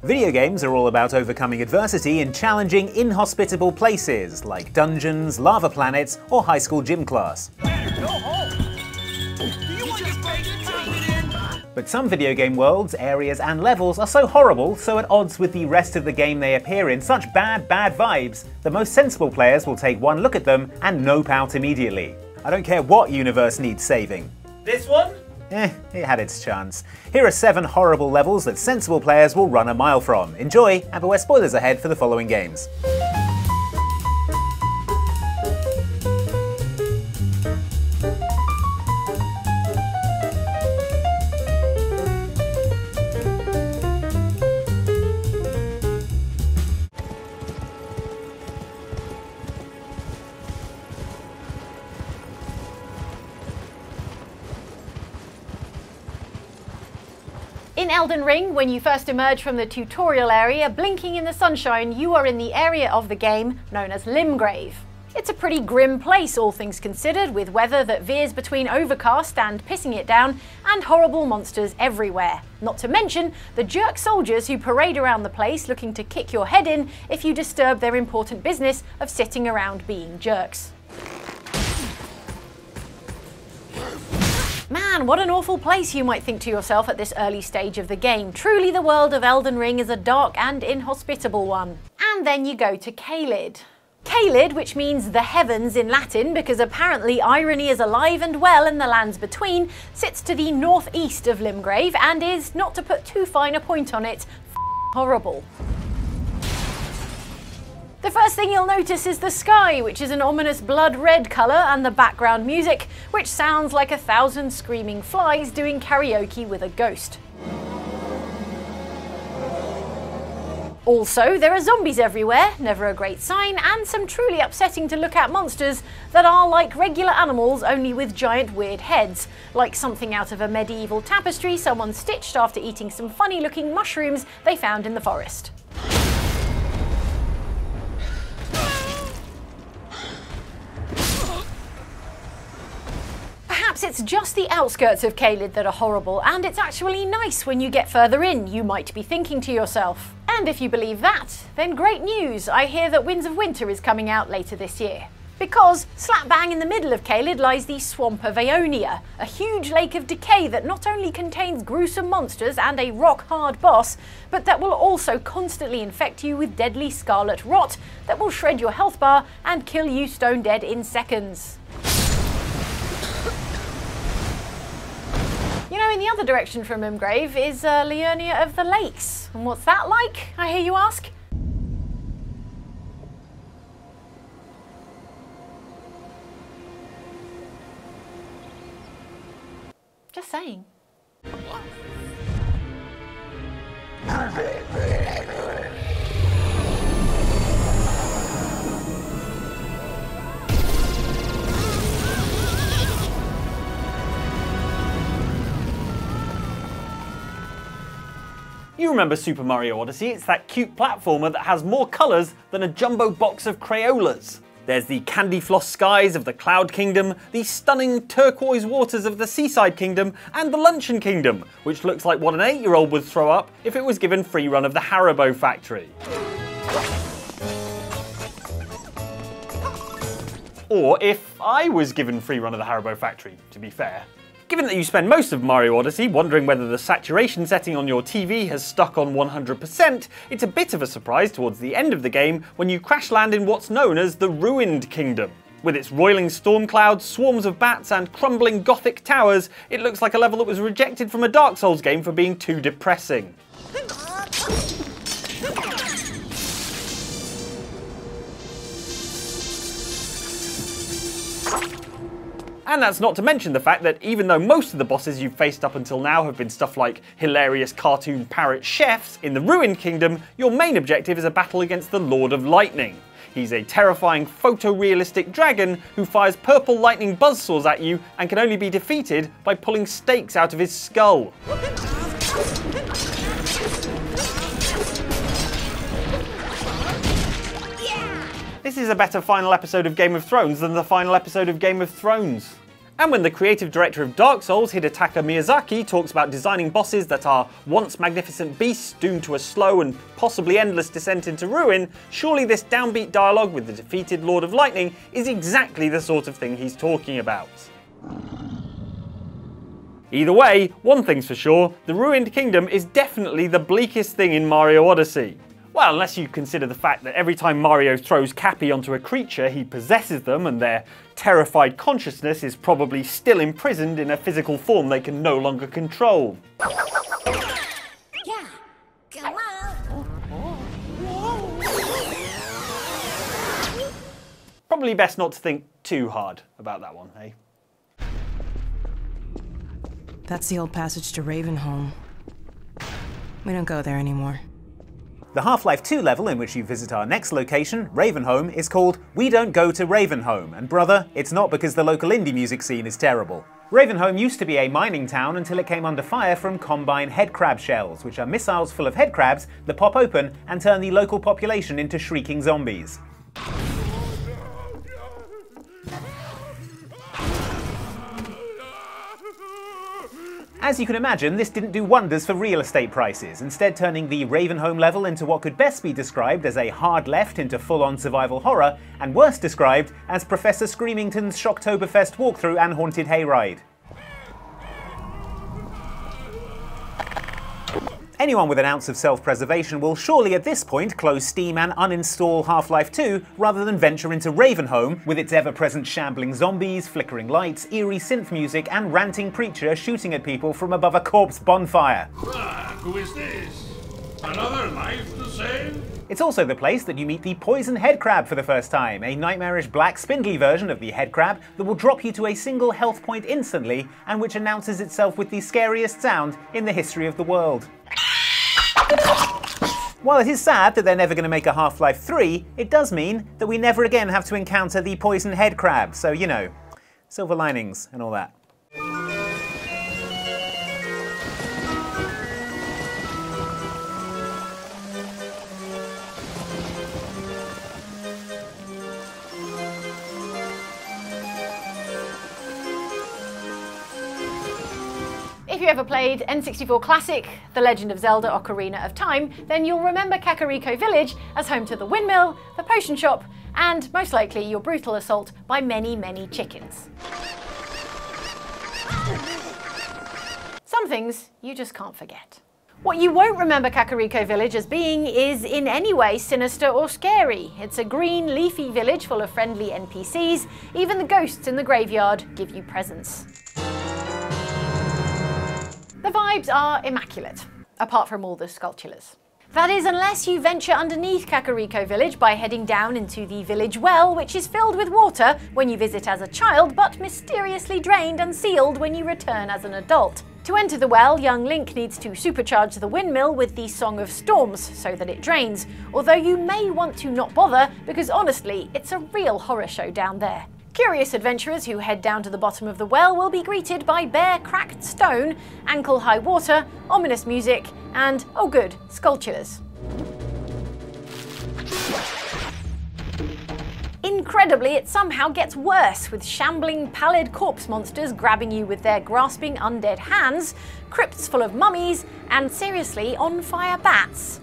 Video games are all about overcoming adversity in challenging, inhospitable places, like dungeons, lava planets, or high school gym class. But some video game worlds, areas, and levels are so horrible, so at odds with the rest of the game they appear in, such bad vibes, the most sensible players will take one look at them and nope out immediately. I don't care what universe needs saving. This one? It had its chance. Here are 7 horrible levels that sensible players will run a mile from. Enjoy, and beware spoilers ahead for the following games. In Elden Ring, when you first emerge from the tutorial area, blinking in the sunshine, you are in the area of the game known as Limgrave. It's a pretty grim place, all things considered, with weather that veers between overcast and pissing it down, and horrible monsters everywhere. Not to mention the jerk soldiers who parade around the place looking to kick your head in if you disturb their important business of sitting around being jerks. Man, what an awful place, you might think to yourself at this early stage of the game. Truly the world of Elden Ring is a dark and inhospitable one. And then you go to Caelid. Caelid, which means the heavens in Latin, because apparently irony is alive and well in the lands between, sits to the northeast of Limgrave and is, not to put too fine a point on it, horrible. The first thing you'll notice is the sky, which is an ominous blood red colour, and the background music, which sounds like 1,000 screaming flies doing karaoke with a ghost. Also, there are zombies everywhere, never a great sign, and some truly upsetting to look at monsters that are like regular animals only with giant weird heads, like something out of a medieval tapestry someone stitched after eating some funny looking mushrooms they found in the forest. Perhaps it's just the outskirts of Caelid that are horrible, and it's actually nice when you get further in, you might be thinking to yourself. And if you believe that, then great news, I hear that Winds of Winter is coming out later this year. Because slap bang in the middle of Caelid lies the Swamp of Aeonia, a huge lake of decay that not only contains gruesome monsters and a rock-hard boss, but that will also constantly infect you with deadly scarlet rot that will shred your health bar and kill you stone dead in seconds. You know, in the other direction from Limgrave is Liurnia of the Lakes. And what's that like, I hear you ask? Just saying. You remember Super Mario Odyssey? It's that cute platformer that has more colours than a jumbo box of Crayolas. There's the candy floss skies of the Cloud Kingdom, the stunning turquoise waters of the Seaside Kingdom, and the Luncheon Kingdom, which looks like what an 8-year-old would throw up if it was given free run of the Haribo factory. Or if I was given free run of the Haribo factory, to be fair. Given that you spend most of Mario Odyssey wondering whether the saturation setting on your TV has stuck on 100%, it's a bit of a surprise towards the end of the game when you crash land in what's known as the Ruined Kingdom. With its roiling storm clouds, swarms of bats, and crumbling gothic towers, it looks like a level that was rejected from a Dark Souls game for being too depressing. And that's not to mention the fact that even though most of the bosses you've faced up until now have been stuff like hilarious cartoon parrot chefs, in the Ruined Kingdom, your main objective is a battle against the Lord of Lightning. He's a terrifying photorealistic dragon who fires purple lightning buzzsaws at you and can only be defeated by pulling stakes out of his skull. This is a better final episode of Game of Thrones than the final episode of Game of Thrones. And when the creative director of Dark Souls, Hidetaka Miyazaki, talks about designing bosses that are once magnificent beasts doomed to a slow and possibly endless descent into ruin, surely this downbeat dialogue with the defeated Lord of Lightning is exactly the sort of thing he's talking about. Either way, one thing's for sure, the Ruined Kingdom is definitely the bleakest thing in Mario Odyssey. Well, unless you consider the fact that every time Mario throws Cappy onto a creature, he possesses them and their terrified consciousness is probably still imprisoned in a physical form they can no longer control. Yeah, come on. Probably best not to think too hard about that one, eh? That's the old passage to Ravenholm. We don't go there anymore. The Half-Life 2 level in which you visit our next location, Ravenholm, is called We Don't Go to Ravenholm, and brother, it's not because the local indie music scene is terrible. Ravenholm used to be a mining town until it came under fire from Combine headcrab shells, which are missiles full of headcrabs that pop open and turn the local population into shrieking zombies. As you can imagine, this didn't do wonders for real estate prices, instead turning the Ravenholm level into what could best be described as a hard left into full-on survival horror, and worse described as Professor Screamington's Shocktoberfest walkthrough and haunted hayride. Anyone with an ounce of self-preservation will surely at this point close Steam and uninstall Half-Life 2 rather than venture into Ravenholm with its ever-present shambling zombies, flickering lights, eerie synth music and ranting preacher shooting at people from above a corpse bonfire. Who is this? Another life the same? It's also the place that you meet the poison headcrab for the first time, a nightmarish black spindly version of the headcrab that will drop you to a single health point instantly and which announces itself with the scariest sound in the history of the world. While it is sad that they're never going to make a Half-Life 3, it does mean that we never again have to encounter the poison headcrab, so you know, silver linings and all that. If you ever played N64 Classic, The Legend of Zelda: Ocarina of Time, then you'll remember Kakariko Village as home to the windmill, the potion shop, and most likely your brutal assault by many, many chickens. Some things you just can't forget. What you won't remember Kakariko Village as being is in any way sinister or scary. It's a green, leafy village full of friendly NPCs. Even the ghosts in the graveyard give you presents. The vibes are immaculate, apart from all the sculptures. That is, unless you venture underneath Kakariko Village by heading down into the village well, which is filled with water when you visit as a child, but mysteriously drained and sealed when you return as an adult. To enter the well, young Link needs to supercharge the windmill with the Song of Storms so that it drains, although you may want to not bother because honestly, it's a real horror show down there. Curious adventurers who head down to the bottom of the well will be greeted by bare cracked stone, ankle-high water, ominous music, and, oh good, sculptures. Incredibly, it somehow gets worse, with shambling, pallid corpse monsters grabbing you with their grasping undead hands, crypts full of mummies, and seriously on-fire bats.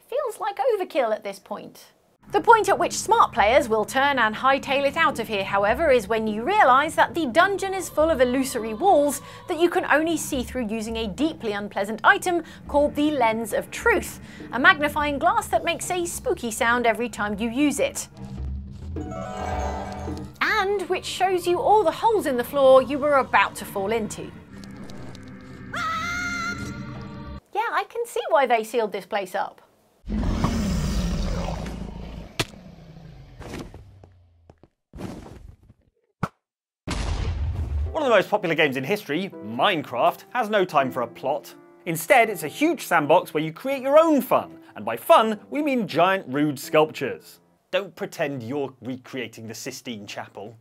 Feels like overkill at this point. The point at which smart players will turn and hightail it out of here, however, is when you realise that the dungeon is full of illusory walls that you can only see through using a deeply unpleasant item called the Lens of Truth, a magnifying glass that makes a spooky sound every time you use it. And which shows you all the holes in the floor you were about to fall into. Yeah, I can see why they sealed this place up. One of the most popular games in history, Minecraft, has no time for a plot. Instead, it's a huge sandbox where you create your own fun, and by fun, we mean giant rude sculptures. Don't pretend you're recreating the Sistine Chapel.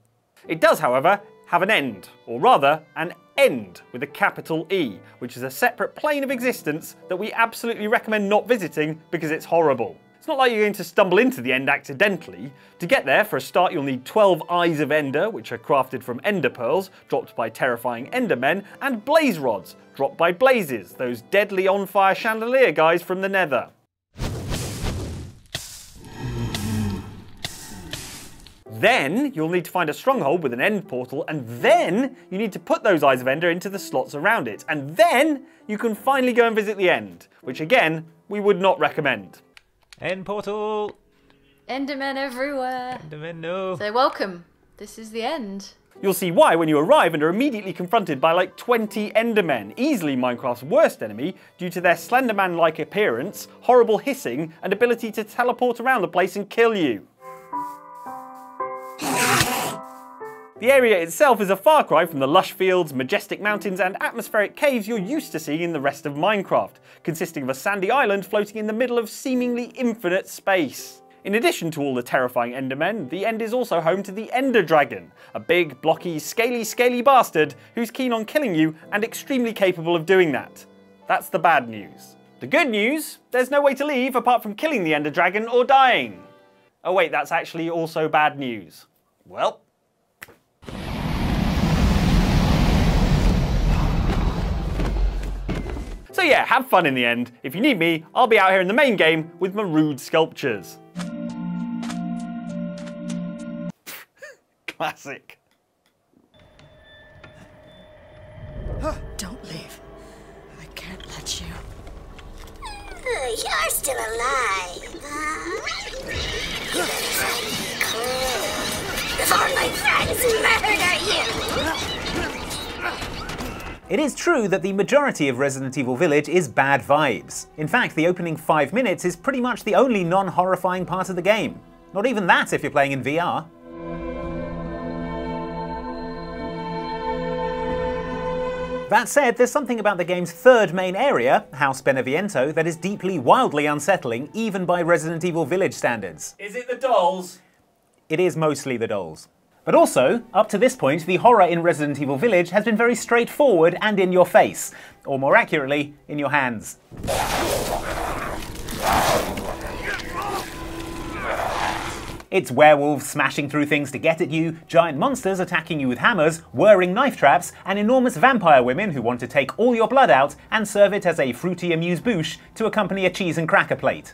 It does, however, have an end, or rather, an end with a capital E, which is a separate plane of existence that we absolutely recommend not visiting because it's horrible. It's not like you're going to stumble into the end accidentally. To get there, for a start, you'll need 12 Eyes of Ender, which are crafted from Ender Pearls, dropped by terrifying Endermen, and Blaze Rods, dropped by Blazes, those deadly on-fire chandelier guys from the Nether. Then you'll need to find a stronghold with an end portal, and then you need to put those Eyes of Ender into the slots around it, and then you can finally go and visit the end, which again, we would not recommend. End portal! Endermen everywhere. Endermen, no. So welcome. This is the end. You'll see why when you arrive and are immediately confronted by like 20 Endermen, easily Minecraft's worst enemy due to their Slenderman-like appearance, horrible hissing, and ability to teleport around the place and kill you. The area itself is a far cry from the lush fields, majestic mountains and atmospheric caves you're used to seeing in the rest of Minecraft, consisting of a sandy island floating in the middle of seemingly infinite space. In addition to all the terrifying Endermen, the end is also home to the Ender Dragon, a big, blocky, scaly bastard who's keen on killing you and extremely capable of doing that. That's the bad news. The good news? There's no way to leave apart from killing the Ender Dragon or dying. Oh wait, that's actually also bad news. Well. So yeah, have fun in the end. If you need me, I'll be out here in the main game with my rude sculptures. Classic. Don't leave. I can't let you. You're still alive, huh? You better try to be cool before my friends murder you! It is true that the majority of Resident Evil Village is bad vibes. In fact, the opening 5 minutes is pretty much the only non-horrifying part of the game. Not even that if you're playing in VR. That said, there's something about the game's third main area, House Beneviento, that is deeply, wildly unsettling, even by Resident Evil Village standards. Is it the dolls? It is mostly the dolls. But also, up to this point, the horror in Resident Evil Village has been very straightforward and in your face. Or more accurately, in your hands. It's werewolves smashing through things to get at you, giant monsters attacking you with hammers, whirring knife traps, and enormous vampire women who want to take all your blood out and serve it as a fruity amuse-bouche to accompany a cheese and cracker plate.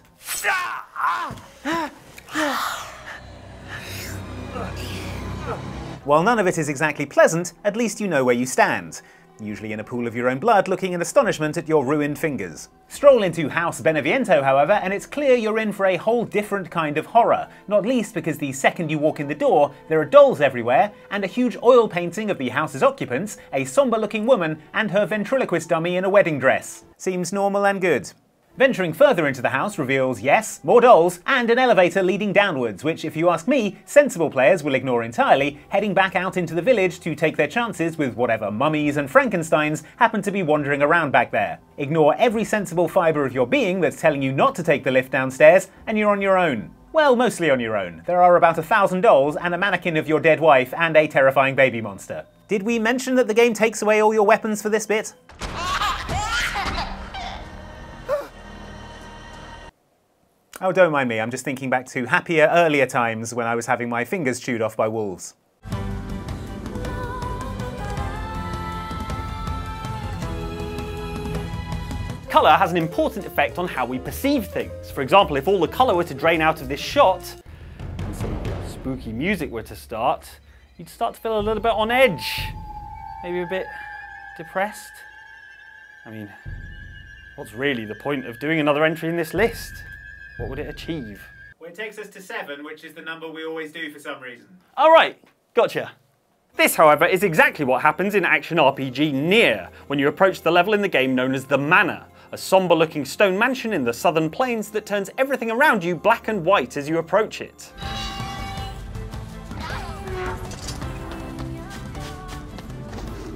While none of it is exactly pleasant, at least you know where you stand. Usually in a pool of your own blood, looking in astonishment at your ruined fingers. Stroll into House Beneviento, however, and it's clear you're in for a whole different kind of horror, not least because the second you walk in the door, there are dolls everywhere, and a huge oil painting of the house's occupants, a somber-looking woman, and her ventriloquist dummy in a wedding dress. Seems normal and good. Venturing further into the house reveals, yes, more dolls, and an elevator leading downwards, which, if you ask me, sensible players will ignore entirely, heading back out into the village to take their chances with whatever mummies and Frankensteins happen to be wandering around back there. Ignore every sensible fibre of your being that's telling you not to take the lift downstairs, and you're on your own. Well, mostly on your own. There are about 1,000 dolls and a mannequin of your dead wife and a terrifying baby monster. Did we mention that the game takes away all your weapons for this bit? Oh, don't mind me, I'm just thinking back to happier, earlier times when I was having my fingers chewed off by wolves. Colour has an important effect on how we perceive things. For example, if all the colour were to drain out of this shot, and some spooky music were to start, you'd start to feel a little bit on edge. Maybe a bit depressed. I mean, what's really the point of doing another entry in this list? What would it achieve? Well, it takes us to 7, which is the number we always do for some reason. All right, gotcha. This, however, is exactly what happens in action RPG Nier, when you approach the level in the game known as the Manor, a somber-looking stone mansion in the southern plains that turns everything around you black and white as you approach it.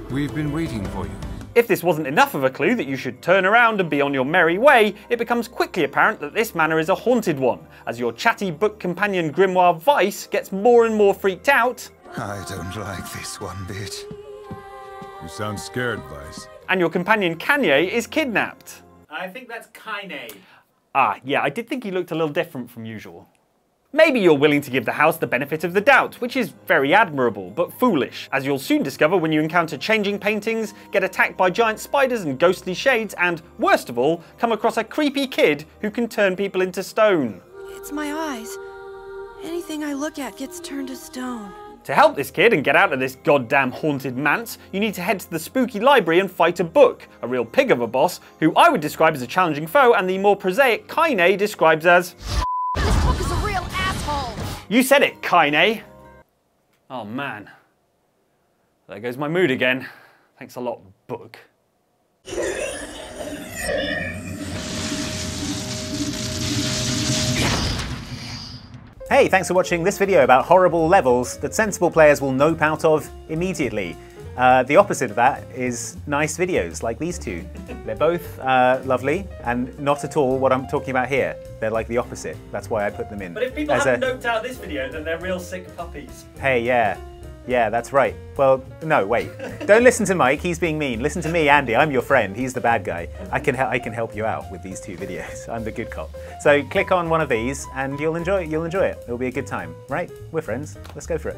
We've been waiting for you. If this wasn't enough of a clue that you should turn around and be on your merry way, it becomes quickly apparent that this manor is a haunted one, as your chatty book companion Grimoire Vice gets more and more freaked out. I don't like this one bit. You sound scared, Vice. And your companion Kanye is kidnapped. I think that's Kaine. Ah, yeah, I did think he looked a little different from usual. Maybe you're willing to give the house the benefit of the doubt, which is very admirable, but foolish, as you'll soon discover when you encounter changing paintings, get attacked by giant spiders and ghostly shades, and, worst of all, come across a creepy kid who can turn people into stone. It's my eyes. Anything I look at gets turned to stone. To help this kid and get out of this goddamn haunted manse, you need to head to the spooky library and fight a book, a real pig of a boss, who I would describe as a challenging foe and the more prosaic Kaine describes as... This book is a real asshole! You said it, Kaine! Oh man. There goes my mood again. Thanks a lot, book. Hey, thanks for watching this video about horrible levels that sensible players will nope out of immediately. The opposite of that is nice videos like these two. They're both lovely and not at all what I'm talking about here. They're like the opposite. That's why I put them in. But if people haven't noped out this video, then they're real sick puppies. Hey, yeah. Yeah, that's right. Well, no, wait. Don't listen to Mike, he's being mean. Listen to me, Andy, I'm your friend, he's the bad guy. I can help you out with these two videos. I'm the good cop. So click on one of these and you'll enjoy it. It'll be a good time, right? We're friends. Let's go for it.